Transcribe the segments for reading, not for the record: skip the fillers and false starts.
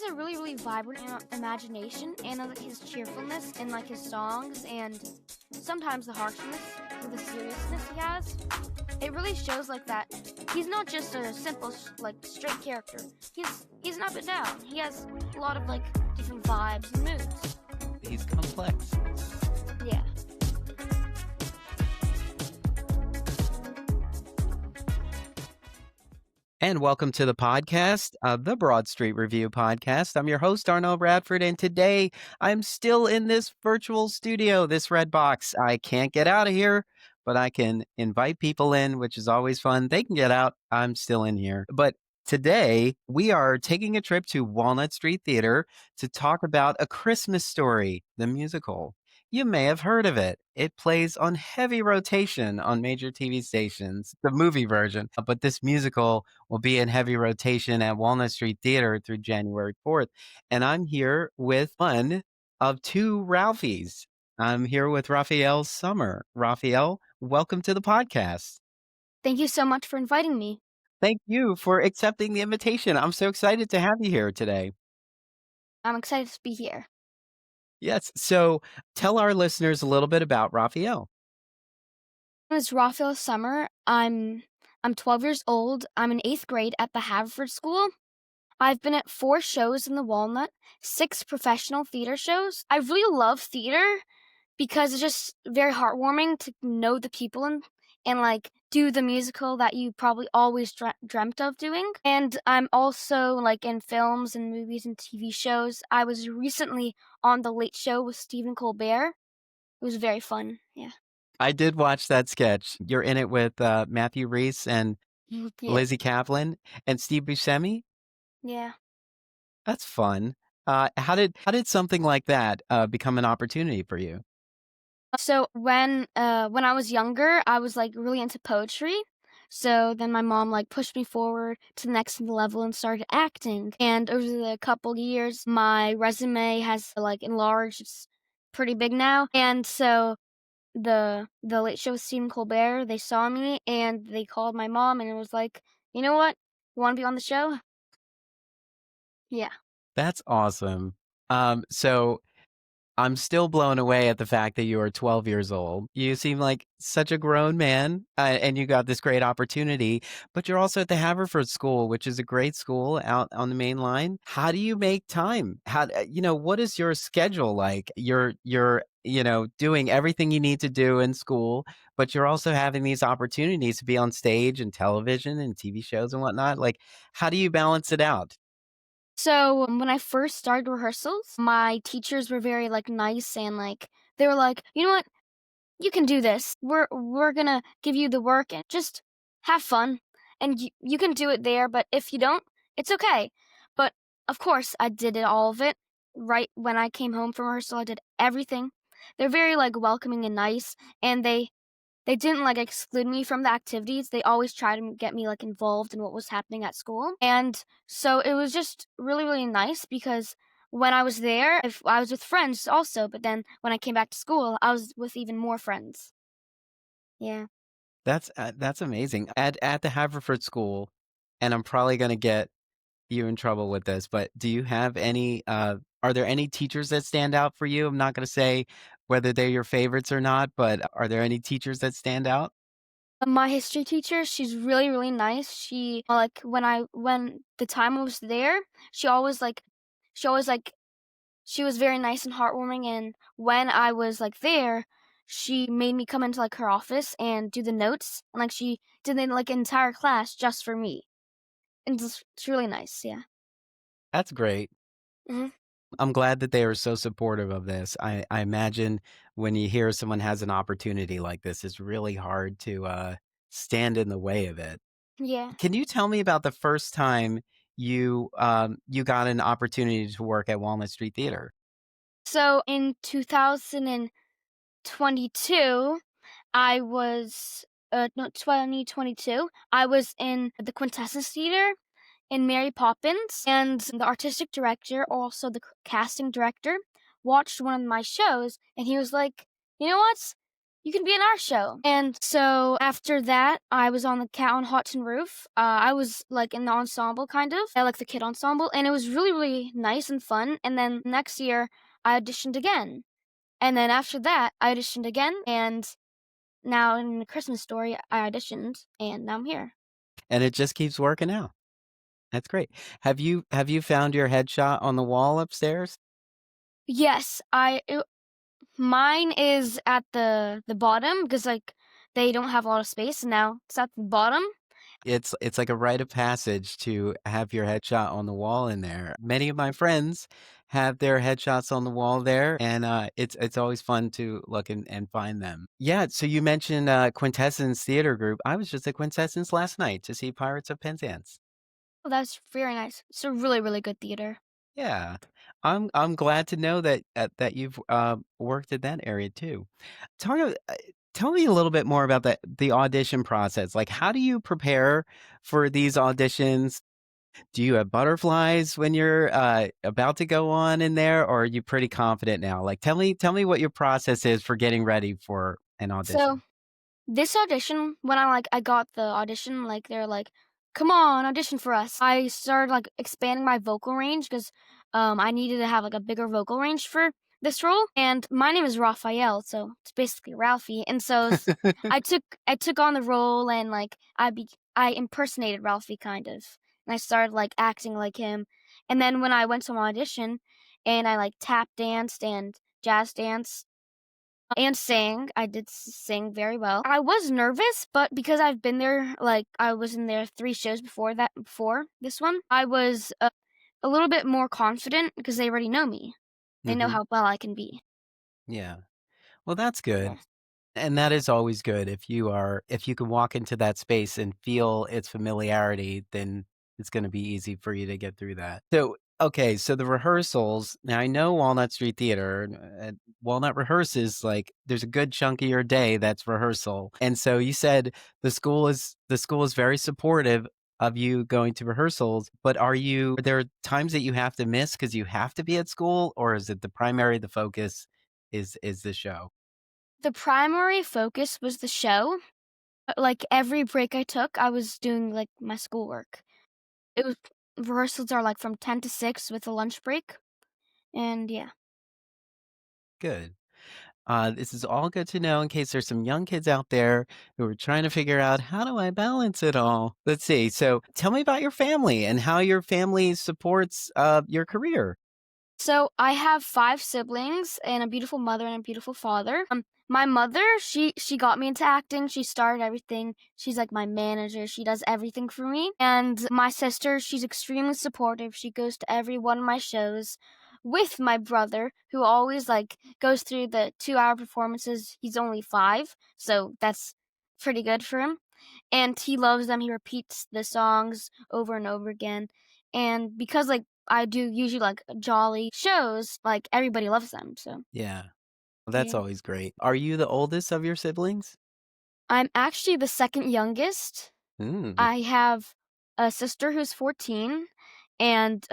a really vibrant imagination, and like his cheerfulness in like his songs, and sometimes the harshness or the seriousness he has. It really shows like that he's not just a simple like straight character. He's up and down. He has a lot of like different vibes and moods. He's complex. Yeah. And welcome to the podcast, the Broad Street Review podcast. I'm your host, Darnelle Radford, and today I'm still in this virtual studio, this red box. I can't get out of here, but I can invite people in, which is always fun. They can get out. I'm still in here. But today we are taking a trip to Walnut Street Theater to talk about A Christmas Story, the musical. You may have heard of it. It plays on heavy rotation on major TV stations, the movie version. But this musical will be in heavy rotation at Walnut Street Theater through January 4th. And I'm here with one of two Ralphies. I'm here with Raphael Sommer. Raphael, welcome to the podcast. Thank you so much for inviting me. Thank you for accepting the invitation. I'm so excited to have you here today. I'm excited to be here. Yes. So tell our listeners a little bit about Raphael. My name is Raphael Sommer. I'm 12 years old. I'm in 8th grade at the Haverford School. I've been at 4 shows in the Walnut, 6 professional theater shows. I really love theater because it's just very heartwarming to know the people and like do the musical that you probably always dreamt of doing. And I'm also like in films and movies and TV shows. I was recently on The Late Show with Stephen Colbert. It was very fun. Yeah. I did watch that sketch. You're in it with Matthew Rhys and Yeah. Lizzie Kaplan and Steve Buscemi. Yeah. That's fun. How did something like that become an opportunity for you? So when I was younger, I was like really into poetry. So then my mom like pushed me forward to the next level and started acting. And over the couple years, my resume has like enlarged. It's pretty big now. And so the Late Show with Stephen Colbert, they saw me and they called my mom and it was like, you know what? You want to be on the show? Yeah. That's awesome. So I'm still blown away at the fact that you are 12 years old. You seem like such a grown man, and you got this great opportunity, but you're also at the Haverford School, which is a great school out on the main line. How do you make time? What is your schedule like? You're doing everything you need to do in school, but you're also having these opportunities to be on stage and television and TV shows and whatnot. Like, how do you balance it out? So when I first started rehearsals, my teachers were very like nice and like they were like, you know what, you can do this. We're gonna give you the work and just have fun, and you can do it there. But if you don't, it's okay. But of course, I did all of it right when I came home from rehearsal. I did everything. They're very like welcoming and nice, and they didn't like exclude me from the activities. They always tried to get me like involved in what was happening at school. And so it was just really nice because when I was there, if I was with friends also, but then when I came back to school, I was with even more friends. Yeah. That's amazing. At the Haverford School, and I'm probably going to get you in trouble with this, but do you have any are there any teachers that stand out for you? I'm not going to say whether they're your favorites or not, but are there any teachers that stand out? My history teacher, she's really nice. She like when the time I was there, she always like she was very nice and heartwarming, and when I was like there, she made me come into like her office and do the notes, and like she did like an entire class just for me. And it's really nice, yeah. That's great. Hmm. I'm glad that they are so supportive of this. I imagine when you hear someone has an opportunity like this, it's really hard to stand in the way of it. Yeah. Can you tell me about the first time you got an opportunity to work at Walnut Street Theater? So in 2022, I was no 2022, I was in the Quintessence Theater in Mary Poppins, and the artistic director, also the casting director, watched one of my shows, and he was like, "You know what? you can be in our show. And so after that, I was on the Cat on Hot Tin Roof. I was like in the ensemble kind of. I like the kid ensemble, and it was really, really nice and fun. And then next year, I auditioned again. And then after that, I auditioned again, and now in the Christmas Story, I auditioned, and now I'm here. And it just keeps working out. That's great. Have you found your headshot on the wall upstairs? Yes, mine is at the bottom because like they don't have a lot of space. And now it's at the bottom. It's like a rite of passage to have your headshot on the wall in there. Many of my friends have their headshots on the wall there, and, it's always fun to look and find them. Yeah, so you mentioned, Quintessence Theater Group. I was just at Quintessence last night to see Pirates of Penzance. Oh, that's very nice. It's a really, really good theater. Yeah. I'm glad to know that that you've, worked in that area too. Talk a Tell me a little bit more about the audition process. Like, how do you prepare for these auditions? Do you have butterflies when you're, about to go on in there, or are you pretty confident now? Like, tell me what your process is for getting ready for an So audition. this audition, when I got the audition, like they're like, "Come on, audition for us." I started like expanding my vocal range because I needed to have like a bigger vocal range for this role. And my name is Raphael, so it's basically Ralphie. And so I took on the role, and like I impersonated Ralphie kind of, and I started like acting like him. And then when I went to my audition, and I like tap danced and jazz danced and sang. I did sing very well. I was nervous, but because I've been there, like I was in there 3 shows before this one, I was a little bit more confident because they already know me. They know Mhm. how well I can be. Yeah. Well, that's good. Yeah. And that is always good if you can walk into that space and feel its familiarity, then it's gonna be easy for you to get through that. So, okay, so the rehearsals now I know Walnut Street Theater, Walnut rehearses, like, there's a good chunk of your day that's rehearsal, and so you said the school is very supportive of you going to rehearsals, but are there times that you have to miss because you have to be at school, or is it the focus is the show? The primary focus was the show. But, like every break I took, I was doing like my schoolwork. It was Rehearsals are like from 10 to 6 with a lunch break, and yeah. Good. This is all good to know in case there's some young kids out there who are trying to figure out how do I balance it all. Let's see. So, tell me about your family and how your family supports your career. So I have 5 siblings and a beautiful mother and a beautiful father. My mother, she got me into acting. She started everything. She's like my manager. She does everything for me. And my sister, she's extremely supportive. She goes to every one of my shows with my brother, who always like goes through the 2-hour performances. He's only 5, so that's pretty good for him. And he loves them. He repeats the songs over and over again. And because like I do usually like jolly shows, like everybody loves them. So Yeah. Well, that's yeah. always great. Are you the oldest of your siblings? I'm actually the second youngest. Mm. I have a sister who's 14 and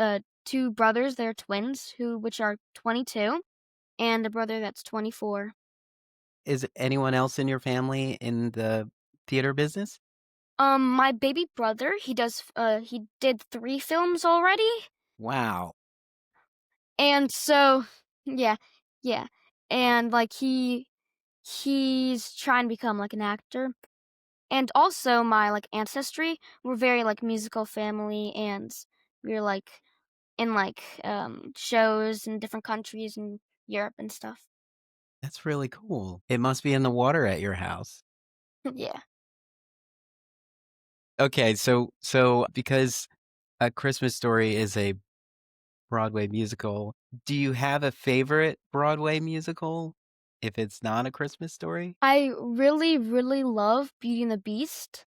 2 brothers, they're twins, which are 22, and a brother that's 24. Is anyone else in your family in the theater business? My baby brother, he did 3 films already. Wow. And so yeah, yeah. And like he's trying to become like an actor. And also my like ancestry, we're very like musical family, and we're like in like shows in different countries in Europe and stuff. That's really cool. It must be in the water at your house. Yeah. Okay, so because A Christmas Story is a Broadway musical. Do you have a favorite Broadway musical if it's not A Christmas Story? I really, really love Beauty and the Beast.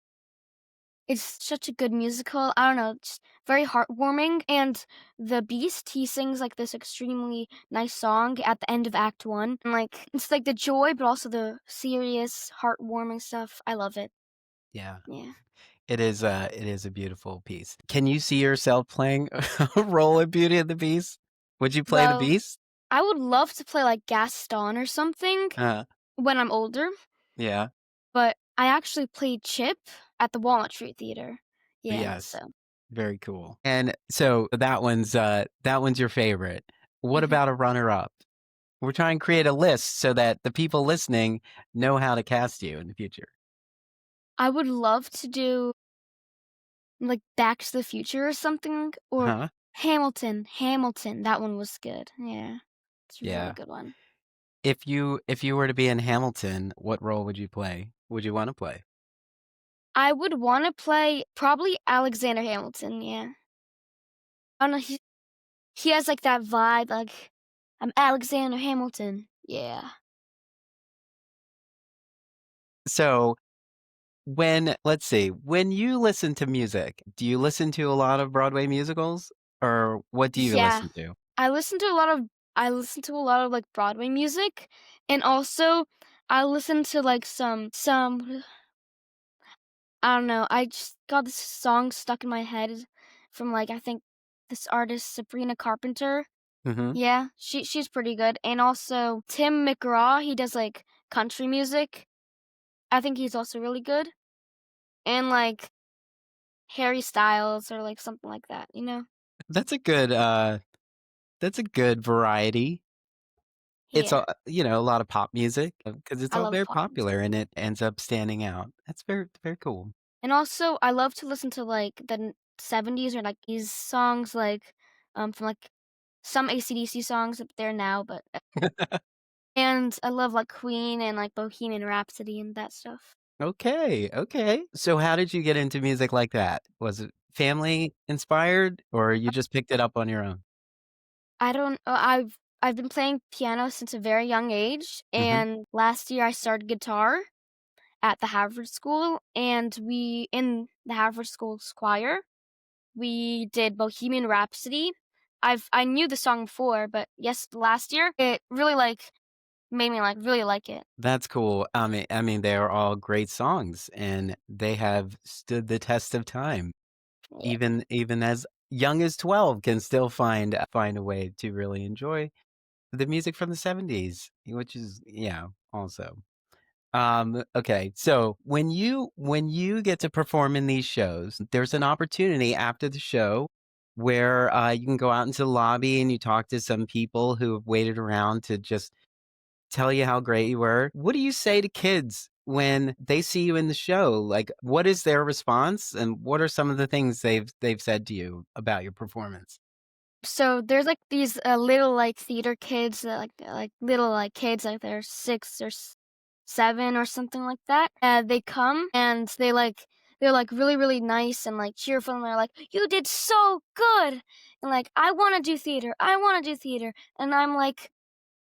It's such a good musical. I don't know, it's very heartwarming. And the Beast, he sings like this extremely nice song at the end of Act One. And like it's like the joy, but also the serious, heartwarming stuff. I love it. Yeah, Yeah. it is a beautiful piece. Can you see yourself playing a role in Beauty and the Beast? Would you play the Well, Beast? I would love to play like Gaston or something Uh, when I'm older. Yeah. but I actually played Chip at the Walnut Street Theater. Yeah, Yes. so Very cool. And so that one's your favorite. What mhm. about a runner-up? We're trying to create a list so that the people listening know how to cast you in the future. I would love to do, like, Back to the Future or something, or Huh? Hamilton, that one was good, yeah. It's a really Yeah. good one. If you were to be in Hamilton, what role would you play? Would you wanna play? I would wanna play probably Alexander Hamilton, yeah. I don't know, he has, like, that vibe, like, "I'm Alexander Hamilton." Yeah. So, let's see, when you listen to music, do you listen to a lot of Broadway musicals, or what do you Yeah. listen to? I listen to a lot of I listen to a lot of, like, Broadway music, and also I listen to, like, some I don't know, I just got this song stuck in my head from, like, I think this artist, Sabrina Carpenter. Mhm. Yeah, she's pretty good, and also Tim McGraw, he does, like, country music. I think he's also really good, and, like, Harry Styles or, like, something like that, you know? That's a good, that's a good variety. It's Yeah, a lot of pop music, because it's I all love very pop music. popular and it ends up standing out. That's very, very cool. And also, I love to listen to, like, the n 70s or, like, these songs, like, from, like, some AC/DC songs up there now, but and I love, like, Queen and, like, Bohemian Rhapsody and that stuff. Okay, okay. So how did you get into music like that? Was it family inspired, or you just picked it up on your own? I don't I've been playing piano since a very young age, Mhm. and last year I started guitar at the Harvard School, and we in the Harvard School's choir, we did Bohemian Rhapsody. I knew the song before, but yes, last year, it really, like, made me, like, really like it. That's cool. I mean, they are all great songs, and they have stood the test of time. Yeah, Even as young as 12 can still find a way to really enjoy the music from the '70s, which is yeah, also. Okay, so when you get to perform in these shows, there's an opportunity after the show where, you can go out into the lobby and you talk to some people who have waited around to just tell you how great you were. What do you say to kids when they see you in the show? Like, what is their response, and what are some of the things they've said to you about your performance? so there's, like, these, little, like, theater kids that, like, little, like, kids, like, they're 6 or 7 or something like that, they come and they're, like, really, really nice and, like, cheerful, and they're like, "You did so good!" And, like, I wanna do theater," and I'm like,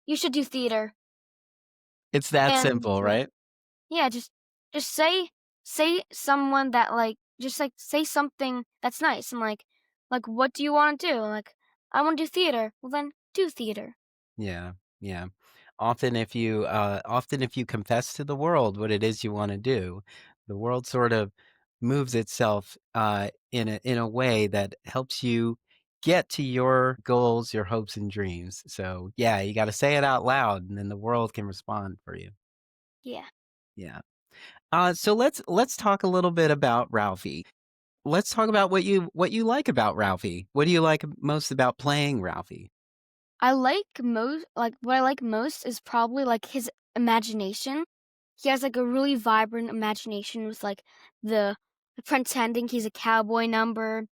"You should do theater." It's that And, simple, right? yeah, just say someone that, like just, like, say something that's nice, and, like, "What do you wanna do?" Like, "I wanna do theater." "Well, then do theater." Yeah, yeah. Often if you confess to the world what it is you wanna do, the world sort of moves itself, in a way that helps you get to your goals, your hopes, and dreams. So, yeah, you gotta say it out loud, and then the world can respond for you. Yeah. Yeah. So let's talk a little bit about Ralphie. Let's talk about what you like about Ralphie. What do you like most about playing Ralphie? What I like most is probably, like, his imagination. He has, like, a really vibrant imagination with, like, the pretending he's a cowboy number.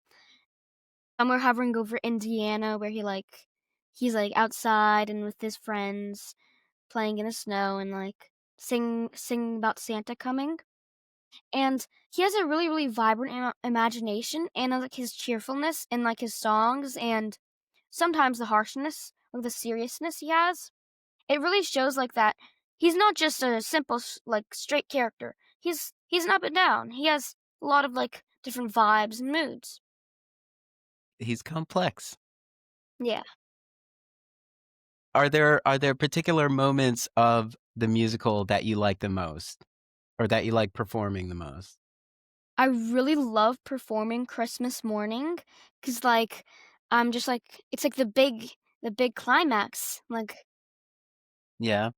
Summer hovering over Indiana where he's, like, outside and with his friends playing in the snow and, like, singing about Santa coming. And he has a really, really vibrant imagination and, like, his cheerfulness and, like, his songs and sometimes the harshness or the seriousness he has. It really shows, like, that he's not just a simple like, straight character. He's an up and down. He has a lot of, like, different vibes and moods. He's complex. Yeah. Are there particular moments of the musical that you like the most, or that you like performing the most? I really love performing Christmas Morning because, like, I'm just, like it's, like, the big climax. Like, Yeah.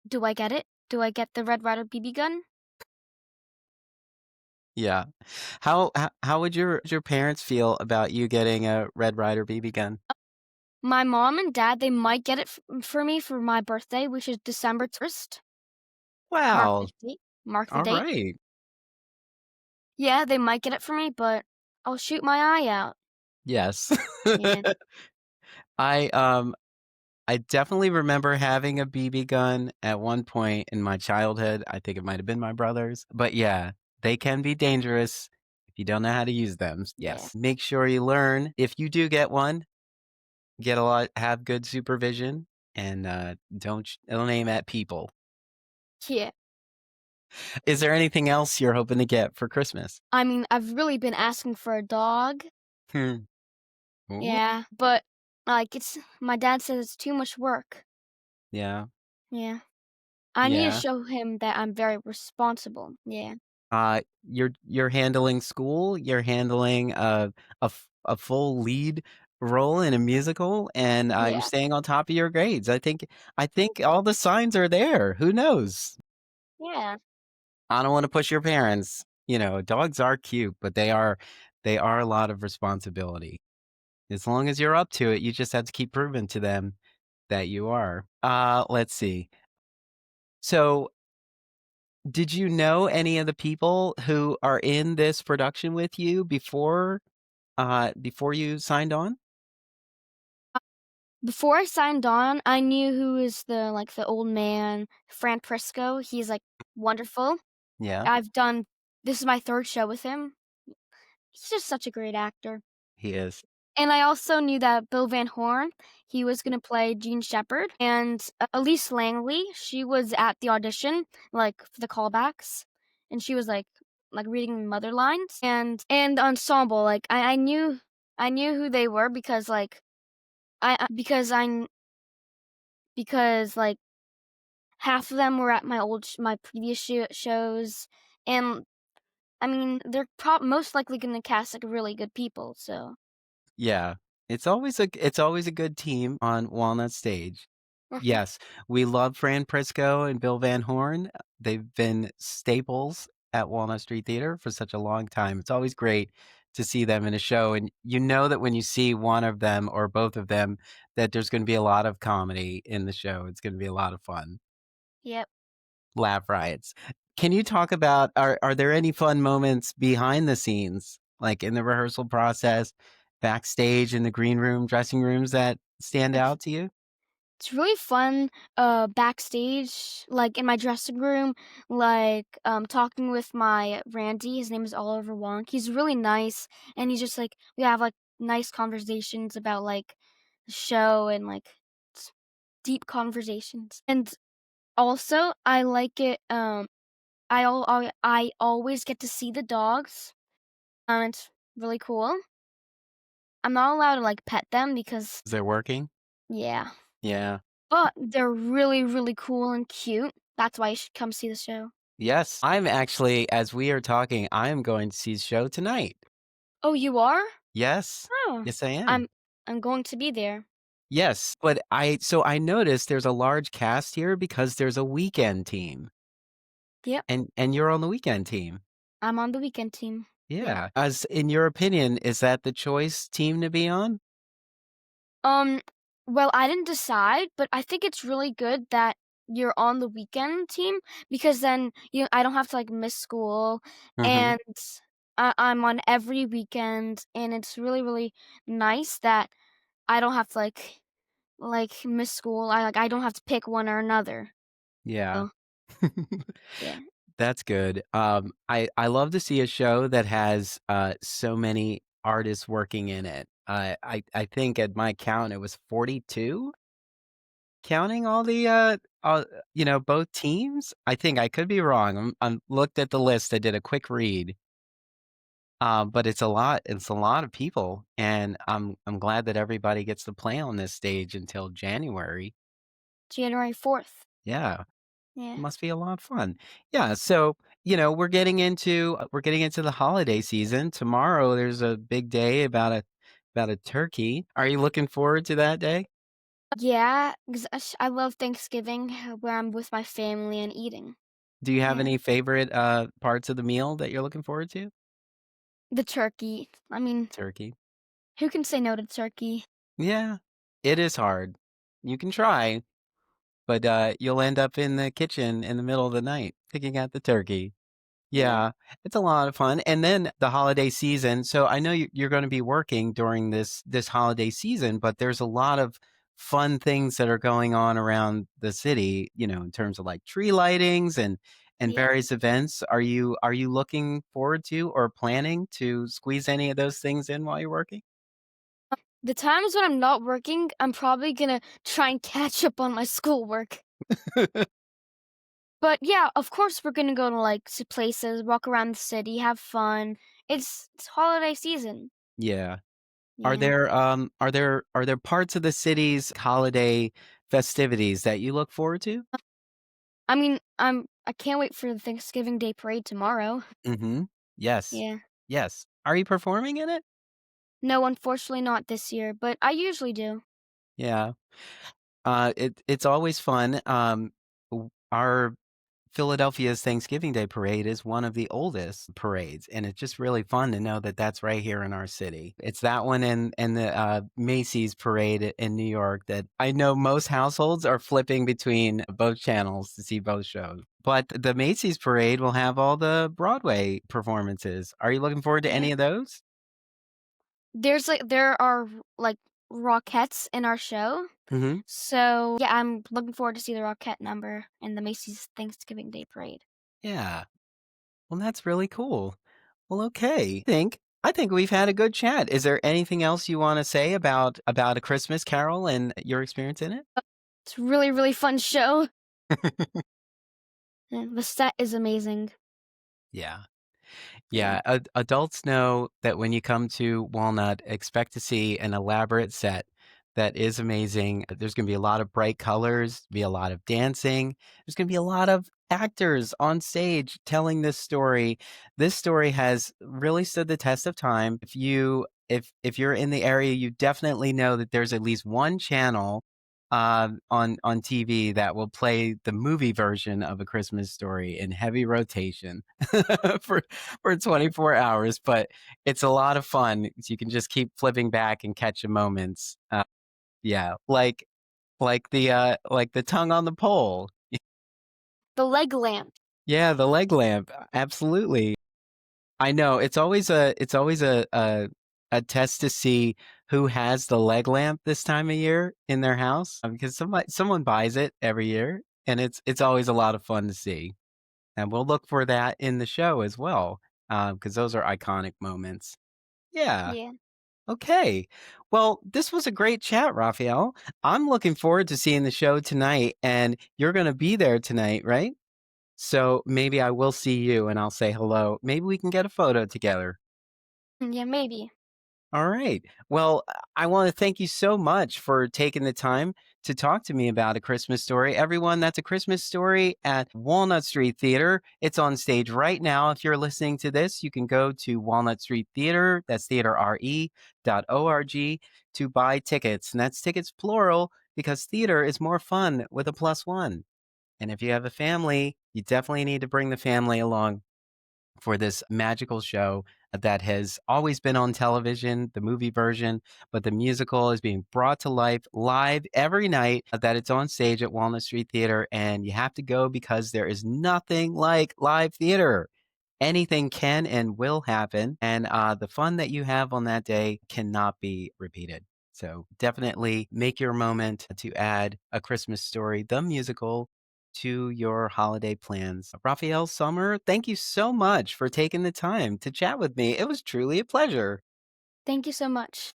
do I get it? Do I get the Red Ryder BB gun? Yeah. How would your parents feel about you getting a Red Ryder BB gun? My mom and dad, they might get it for me for my birthday, which is December 1st. Mark the Wow. date. Mark the All date. right. Yeah, they might get it for me, but I'll shoot my eye out. Yes. Yeah. I, I definitely remember having a BB gun at one point in my childhood. I think it might have been my brother's, but yeah, they can be dangerous if you don't know how to use them. Yeah. Yes. Make sure you learn. If you do get one, have good supervision and don't aim at people. Yeah. Is there anything else you're hoping to get for Christmas? I mean, I've really been asking for a dog. Hmm. Ooh. Yeah, but, like, it's my dad says it's too much work. Yeah. Yeah. I need to Yeah. show him that I'm very responsible. Yeah. You're handling school, you're handling a full lead role in a musical, and, you're Yeah. staying on top of your grades. I think all the signs are there. Who knows? Yeah. I don't wanna push your parents. Dogs are cute, but they are a lot of responsibility. As long as you're up to it, you just have to keep proving to them that you are. Let's see. So, did you know any of the people who are in this production with you before you signed on? Before I signed on, I knew who is the old man, Fran Prisco. He's, like, wonderful. Yeah, I've done this is my 3rd show with him. He's just such a great actor. he is. And I also knew that Bill Van Horn, he was gonna play Jean Shepherd, and Elise Langley, she was at the audition, like, for the callbacks, and she was, like, reading mother lines, and ensemble, like, I knew who they were because, like, because, like, half of them were at my previous shows, and, I mean, they're most likely gonna cast, like, really good people, so Yeah. It's always a good team on Walnut Stage. Mhm. Yes, we love Fran Prisco and Bill Van Horn. They've been staples at Walnut Street Theater for such a long time. It's always great to see them in a show, and you know that when you see one of them or both of them, that there's gonna be a lot of comedy in the show. It's gonna be a lot of fun. Yep. Laugh riots. Can you talk about are there any fun moments behind the scenes, like in the rehearsal process, backstage in the green room, dressing rooms that stand out to you? It's really fun, backstage, like, in my dressing room, like, talking with my Randy, his name is Oliver Wong, he's really nice, and he's just, like we have, like, nice conversations about, like, the show and, like, s deep conversations, and also, I like it, I always get to see the dogs, it's really cool. I'm not allowed to, like, pet them because Is it working? yeah. Yeah. But they're really, really cool and cute. That's why you should come see the show. Yes. I'm actually, as we are talking, I am going to see the show tonight. Oh, you are? Yes. Oh. Yes, I am. I'm going to be there. Yes, but I noticed there's a large cast here because there's a weekend team, Yep. and you're on the weekend team. I'm on the weekend team. Yep. Yeah. As in your opinion, is that the choice team to be on? Um, well, I didn't decide, but I think it's really good that you're on the weekend team because then I don't have to like miss school Mhm. and I'm on every weekend and it's really, really nice that I don't have to like miss school. I don't have to pick one or another. Yeah. So yeah. That's good. I love to see a show that has, so many artists working in it. I think at my count, it was 42, counting all the, both teams? I think I could be wrong. I'm looked at the list, I did a quick read, but it's a lot of people, and I'm glad that everybody gets to play on this stage until January. January 4th. Yeah. Yeah. Must be a lot of fun. Yeah, so, we're getting into the holiday season. Tomorrow, there's a big day about a turkey. Are you looking forward to that day? Yeah, 'cause I love Thanksgiving where I'm with my family and eating. Do you have Yeah. any favorite, parts of the meal that you're looking forward to? The turkey. I mean, Turkey. who can say no to turkey? Yeah, it is hard. You can try, but, you'll end up in the kitchen in the middle of the night picking at the turkey. Yeah. Yeah, it's a lot of fun, and then the holiday season, so I know you're gonna be working during this holiday season, but there's a lot of fun things that are going on around the city, in terms of, like, tree lightings and Yeah. various events. Are you looking forward to or planning to squeeze any of those things in while you're working? The times when I'm not working, I'm probably gonna try and catch up on my schoolwork. But yeah, of course we're gonna go to like places, walk around the city, have fun. It's holiday season. Yeah. Are Yeah. there, are there parts of the city's holiday festivities that you look forward to? I mean, I can't wait for the Thanksgiving Day parade tomorrow. Mhm. Yes. Yeah. Yes. Are you performing in it? No, unfortunately not this year, but I usually do. Yeah. It's always fun. Our Philadelphia's Thanksgiving Day parade is one of the oldest parades, and it's just really fun to know that that's right here in our city. It's that one and the Macy's parade in New York that I know most households are flipping between both channels to see both shows. But the Macy's parade will have all the Broadway performances. Are you looking forward to Yeah. any of those? There are like Rockettes in our show. Hmm. So yeah, I'm looking forward to see the Rockette number in the Macy's Thanksgiving Day parade. Yeah. Well, that's really cool. Well, okay. I think we've had a good chat. Is there anything else you want to say about A Christmas Carol and your experience in it? It's a really, really fun show. The set is amazing. Yeah. Yeah. Yeah, adults know that when you come to Walnut, expect to see an elaborate set that is amazing. There's gonna be a lot of bright colors, be a lot of dancing. There's gonna be a lot of actors on stage telling this story. This story has really stood the test of time. If you're in the area, you definitely know that there's at least one channel on TV that will play the movie version of A Christmas Story in heavy rotation for for 24 hours, but it's a lot of fun. You can just keep flipping back and catch the moments. Yeah, like the tongue on the pole. The leg lamp. Yeah, the leg lamp. Absolutely. I know it's always a test to see who has the leg lamp this time of year in their house because someone buys it every year, and it's always a lot of fun to see. And we'll look for that in the show as well, because those are iconic moments. Yeah. Yeah. Okay. Well, this was a great chat, Raphael. I'm looking forward to seeing the show tonight, and you're going to be there tonight, right? So maybe I will see you and I'll say hello. Maybe we can get a photo together. Yeah, maybe. All right. Well, I want to thank you so much for taking the time to talk to me about A Christmas Story. Everyone, that's A Christmas Story at Walnut Street Theater. It's on stage right now. If you're listening to this, you can go to Walnut Street Theater, that's theaterre.org, to buy tickets. And that's tickets plural because theater is more fun with a plus one. And if you have a family, you definitely need to bring the family along for this magical show that has always been on television, the movie version, but the musical is being brought to life live every night that it's on stage at Walnut Street Theater. And you have to go because there is nothing like live theater. Anything can and will happen. And the fun that you have on that day cannot be repeated. So definitely make your moment to add A Christmas Story, the musical, to your holiday plans. Raphael Sommer, thank you so much for taking the time to chat with me. It was truly a pleasure. Thank you so much.